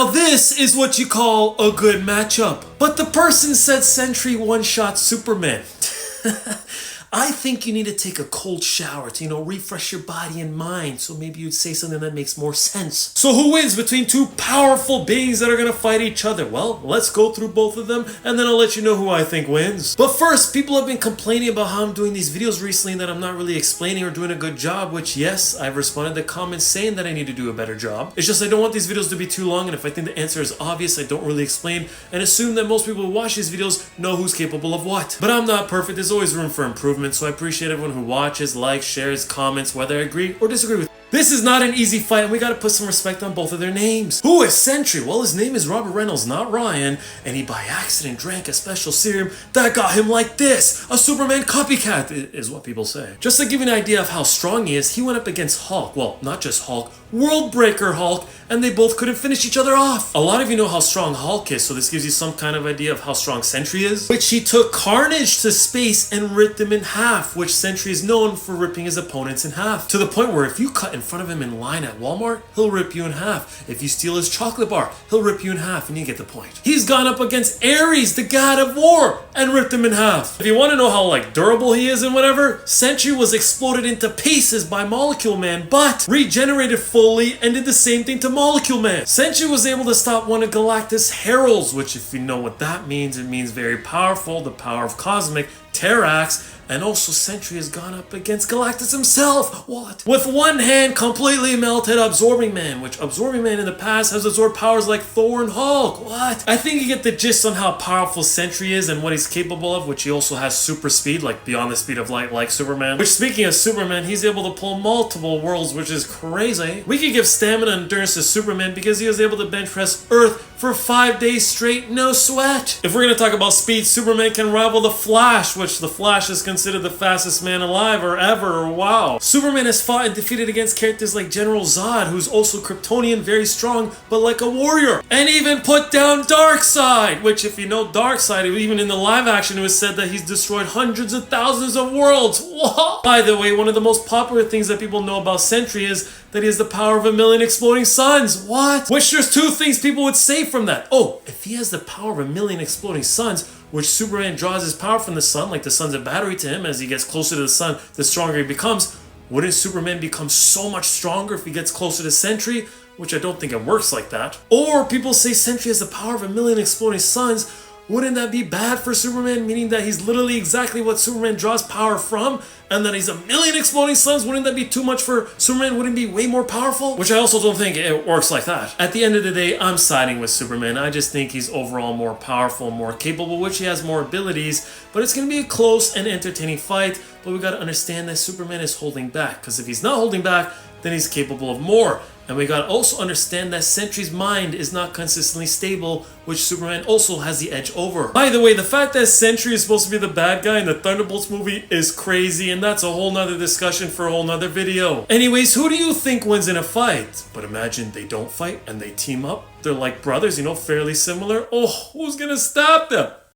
Now this is what you call a good matchup. But the person said Sentry one-shot Superman. I think you need to take a cold shower to, refresh your body and mind, so maybe you'd say something that makes more sense. So who wins between two powerful beings that are gonna fight each other? Well, let's go through both of them, and then I'll let you know who I think wins. But first, people have been complaining about how I'm doing these videos recently that I'm not really explaining or doing a good job, which yes, I've responded to comments saying that I need to do a better job. It's just I don't want these videos to be too long, and if I think the answer is obvious, I don't really explain, and assume that most people who watch these videos know who's capable of what. But I'm not perfect, there's always room for improvement. So I appreciate everyone who watches, likes, shares, comments, whether I agree or disagree with. This is not an easy fight, and we gotta put some respect on both of their names. Who is Sentry? Well, his name is Robert Reynolds, not Ryan, and he by accident drank a special serum that got him like this. A Superman copycat, is what people say. Just to give you an idea of how strong he is, he went up against Hulk. Well, not just Hulk, World Breaker Hulk, and they both couldn't finish each other off. A lot of you know how strong Hulk is, so this gives you some kind of idea of how strong Sentry is. Which he took Carnage to space and ripped him in half, which Sentry is known for ripping his opponents in half. To the point where if you cut in front of him in line at Walmart, he'll rip you in half. If you steal his chocolate bar, he'll rip you in half, and you get the point. He's gone up against Ares, the god of war, and ripped him in half. If you want to know how durable he is and whatever, Sentry was exploded into pieces by Molecule Man, but regenerated fully and did the same thing to Molecule Man. Sentry was able to stop one of Galactus' heralds, which if you know what that means, it means very powerful, the power of Cosmic, Terrax, and also Sentry has gone up against Galactus himself. What? With one hand completely melted Absorbing Man, which Absorbing Man in the past has absorbed powers like Thor and Hulk. What? I think you get the gist on how powerful Sentry is and what he's capable of, which he also has super speed, like beyond the speed of light, like Superman. Which, speaking of Superman, he's able to pull multiple worlds, which is crazy. We could give stamina and endurance to Superman because he was able to bench press Earth for 5 days straight, no sweat. If we're gonna talk about speed, Superman can rival the Flash, which the Flash is considered the fastest man alive or ever, or wow. Superman has fought and defeated against characters like General Zod, who's also Kryptonian, very strong, but like a warrior. And even put down Darkseid, which if you know Darkseid, even in the live action, it was said that he's destroyed hundreds of thousands of worlds. Whoa. By the way, one of the most popular things that people know about Sentry is that he has the power of 1,000,000 exploding suns. What? Which there's two things people would say from that. Oh, if he has the power of 1,000,000 exploding suns, which Superman draws his power from the sun, like the sun's a battery to him, as he gets closer to the sun, the stronger he becomes, wouldn't Superman become so much stronger if he gets closer to Sentry? Which I don't think it works like that. Or people say Sentry has the power of 1,000,000 exploding suns. Wouldn't that be bad for Superman? Meaning that he's literally exactly what Superman draws power from, and that he's 1,000,000 exploding suns? Wouldn't that be too much for Superman? Wouldn't he be way more powerful? Which I also don't think it works like that. At the end of the day, I'm siding with Superman. I just think he's overall more powerful, more capable, which he has more abilities, but it's gonna be a close and entertaining fight, but we gotta understand that Superman is holding back, because if he's not holding back, then he's capable of more. And we gotta also understand that Sentry's mind is not consistently stable, which Superman also has the edge over. By the way, the fact that Sentry is supposed to be the bad guy in the Thunderbolts movie is crazy, and that's a whole nother discussion for a whole nother video. Anyways, who do you think wins in a fight? But imagine they don't fight and they team up. They're like brothers, fairly similar. Oh, who's gonna stop them?